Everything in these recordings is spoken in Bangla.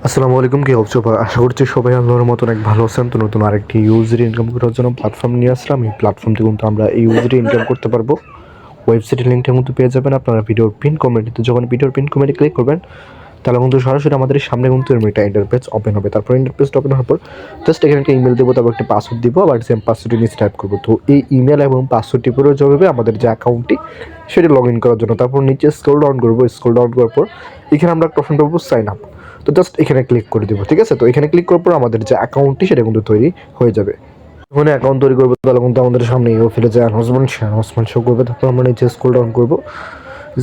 আসসালামু আলাইকুম, কি অবস্থা? আশা করছি সবাই আল্লাহর মতন এক ভালো আছেন। তো নতুন আরেকটি ইউজার ইনকাম করার জন্য প্ল্যাটফর্ম নিয়ে আসলাম। এই প্ল্যাটফর্ম থেকে কিন্তু আমরা এই ইউজার ইনকাম করতে পারবো। ওয়েবসাইটের লিঙ্কটা কিন্তু পেয়ে যাবেন আপনারা ভিডিওর পিন কমেন্টে। যখন ভিডিওর পিন কমেন্টে ক্লিক করবেন তাহলে কিন্তু সরাসরি আমাদের সামনে কিন্তু এরকম একটা ইন্টারফেস ওপেন হবে। তারপর ইন্টারফেসটা ওপেন হওয়ার পর জাস্ট এখানে একটা ইমেল দেবো, তারপর একটা পাসওয়ার্ড দিব, আবার সেম পাসওয়ার্ডটি নিচে টাইপ করবো। তো এই ইমেল এবং পাসওয়ার্ডটি প্রয়োজন হবে আমাদের যে অ্যাকাউন্টটি সেটি লগ ইন করার জন্য। তারপর নিচে স্ক্রল ডাউন করবো, স্ক্রল ডাউন করার পর এখানে আমরা একটা অপশন পাবো সাইন আপ। তো জাস্ট এখানে ক্লিক করে দেবো, ঠিক আছে? তো এখানে ক্লিক করার পর আমাদের যে অ্যাকাউন্টটি সেটা কিন্তু তৈরি হয়ে যাবে। যখন অ্যাকাউন্ট তৈরি করবো তাহলে কিন্তু আমাদের সামনে ইউ ফেলে যে অ্যানাউন্সমেন্ট শো করবে। তারপর আমরা নিচে স্ক্রল ডাউন করবো,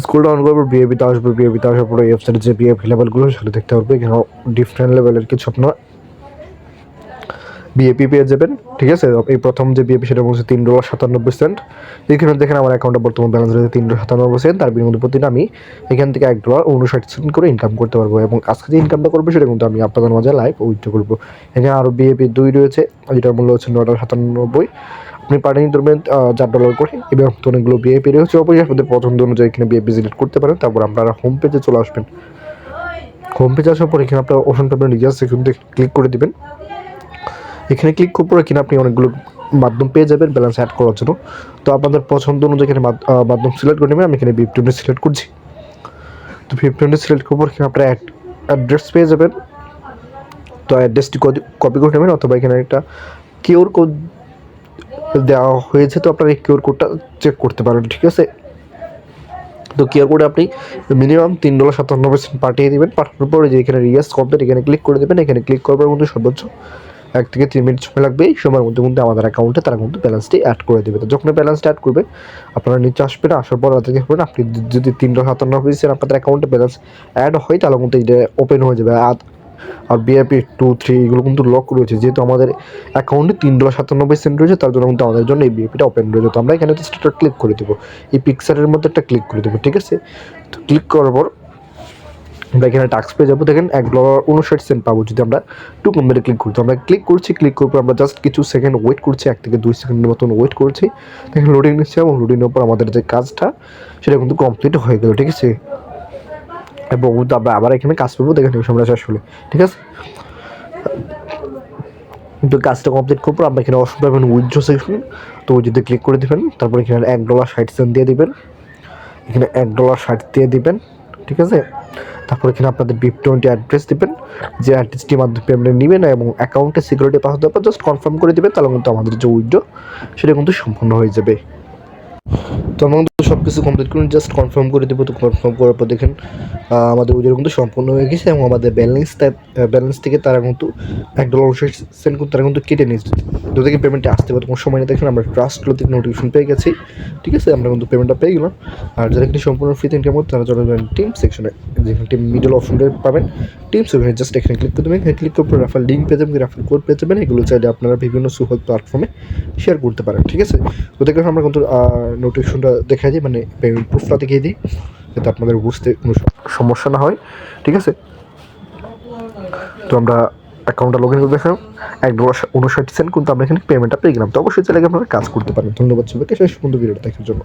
স্ক্রল ডাউন করবো, বিএপিতে আসবে। বিএপিতে আসার পরে ওয়েবসাইটে যে বিএপি লেভেলগুলো সেটা দেখতে পারবে। এখানে ডিফারেন্ট লেভেলের কিছু আপনার বিএপি পেয়ে যাবেন, ঠিক আছে? এই প্রথম যে বিএপি সেটা বলছে $3.97। এখানে দেখেন আমার অ্যাকাউন্টে বর্তমান ব্যালেন্স রয়েছে $3.97। তার বিনিময়ে প্রতিদিন আমি এখান থেকে $1.59 করে ইনকাম করতে পারবো। এবং আজকে যে ইনকামটা করবো সেটা কিন্তু আমি আপনাদের মাঝে লাইভ উইথড্র করবো। এখানে আরও বিএপি 2 রয়েছে, যেটার মূল্য হচ্ছে $9.97। আপনি পার ডে ধরবেন $4 করে। এবং অনেকগুলো বিএপি রয়েছে, অবশ্যই আপনাদের পছন্দ অনুযায়ী এখানে বিএপি সিলেক্ট করতে পারেন। তারপর আপনারা হোম পেজে চলে আসবেন। হোম পেজে আসার পর এখানে আপনার অপশন পাবেন রিচার্জ, সেখান থেকে ক্লিক করে দেবেন। এখানে ক্লিক করার পরে কিনা আপনি অনেকগুলো মাধ্যম পেয়ে যাবেন ব্যালেন্স অ্যাড করার জন্য। তো আপনাদের পছন্দ অনুযায়ী এখানে মাধ্যম সিলেক্ট করে নেবেন। আমি এখানে VIP20 সিলেক্ট করছি। তো VIP20 সিলেক্ট করার পর এখানে আপনারা অ্যাড্রেস পেয়ে যাবেন। তো অ্যাড্রেসটি কপি করে নেবেন, অথবা এখানে একটা কিউআর কোড দেওয়া হয়েছে, তো আপনারা এই কিউআর কোডটা চেক করতে পারেন, ঠিক আছে? তো কিউআর কোডে আপনি মিনিমাম $3.97 পাঠিয়ে দেবেন। পাঠানোর পরে যে এখানে রিচার্জ কমপ্লিট এখানে ক্লিক করে দেবেন। এখানে ক্লিক করার পর কিন্তু সর্বোচ্চ 1 থেকে 3 মিনিট সময় লাগবে। এই সময়ের মধ্যে কিন্তু আমাদের অ্যাকাউন্টে তারা কিন্তু ব্যালেন্সটি অ্যাড করে দেবে। তো যখন ব্যালেন্সটা অ্যাড করবে আপনারা নিচে আসবেন, আসার পর তাদেরকে বলবেন আপনি যদি $3.97 আপনাদের অ্যাকাউন্টে ব্যালেন্স অ্যাড হয় তাহলে কিন্তু এটা ওপেন হয়ে যাবে। আর বিআইপি 2, 3 এগুলো কিন্তু লক রয়েছে, যেহেতু আমাদের অ্যাকাউন্টে $3.97 রয়েছে, তার জন্য কিন্তু আমাদের জন্য এই বিএপিটা ওপেন রয়েছে। তো আমরা এখানে জাস্ট একটা ক্লিক করে দেবো, এই পিকচারের মধ্যে একটা ক্লিক করে দেবো, ঠিক আছে? তো ক্লিক করার পর আমরা এখানে টাস্ক পেয়ে যাবো। দেখেন $1.59 পাবো যদি আমরা টু কম্বিনে ক্লিক করি। তো আমরা ক্লিক করছি, ক্লিক করার পর আমরা জাস্ট কিছু সেকেন্ড ওয়েট করছি, 1 থেকে 2 সেকেন্ডের মতন ওয়েট করছি। দেখেন লোডিং নিচ্ছে, এবং লোডিংয়ের পর আমাদের যে কাজটা সেটা কিন্তু কমপ্লিট হয়ে গেল, ঠিক আছে? এবং আমরা আবার এখানে কাজ করবো, দেখেন এই সময়টা শেষ হলে, ঠিক আছে? তো কাজটা কমপ্লিট করার পর আমরা এখানে অপশন পাবেন উইথড্র সেকশন। তো যদি ক্লিক করে দেবেন, তারপর এখানে $1.60 দিয়ে দিবেন। এখানে $1.60 দিয়ে দিবেন, ঠিক আছে? তারপর এখানে আপনাদের VIP20 অ্যাড্রেস দিবেন, যে অ্যাড্রেসটির মাধ্যমে পেমেন্ট নেবেন, এবং অ্যাকাউন্টে সিকিউরিটি পাসওয়ার্ড দেওয়ার পর জাস্ট কনফার্ম করে দেবেন। তাহলে কিন্তু আমাদের যে উইথড্র সেটা কিন্তু সম্পূর্ণ হয়ে যাবে। তো আমরা কিন্তু সব কিছু কমপ্লিট করে জাস্ট কনফার্ম করে দেবো। তো কনফার্ম করার পর দেখেন আমাদের উইথড্র কিন্তু সম্পূর্ণ হয়ে গেছে, এবং আমাদের ব্যালেন্স থেকে তারা কিন্তু $1.60 কিন্তু তারা কিন্তু কেটে নিয়েছে। তো থেকে পেমেন্টটা আসতে পারে কোনো সময় না। দেখেন আমরা ট্রাস্টগুলো থেকে নোটিফিকেশন পেয়ে গেছি, ঠিক আছে? আমরা কিন্তু পেমেন্টটা পেয়ে গেলাম। আর যারা কিন্তু সম্পূর্ণ ফ্রিতে ইনকাম করতে তারা চলে যাবেন টিম সেকশনে, যেখানে টিম মিডল অপশনটা পাবেন টিম সেকশনে। জাস্ট এখানে ক্লিক করে দেবেন। এখানে ক্লিক করার পর রেফার লিঙ্ক পেয়ে যাবেন, রেফার কোড পেয়ে যাবেন। এগুলো চাইলে আপনারা বিভিন্ন সুহল প্ল্যাটফর্মে শেয়ার করতে পারেন, ঠিক আছে? তো দেখেন আমরা কিন্তু নোটিফিকেশনটা দেখা যায়, মানে পেমেন্ট প্রুফটা দেখিয়ে দিই, যাতে আপনাদের বুঝতে কোনো সমস্যা না হয়, ঠিক আছে? তো আমরা অ্যাকাউন্টটা লগ ইন করে দেখলাম $1.59 কিন্তু আমরা এখানে পেমেন্টটা পেয়ে গেলাম। তো অবশ্যই চাইলে আপনারা কাজ করতে পারেন। ধন্যবাদ সবাইকে শেষ পর্যন্ত ভিডিওটা দেখার জন্য।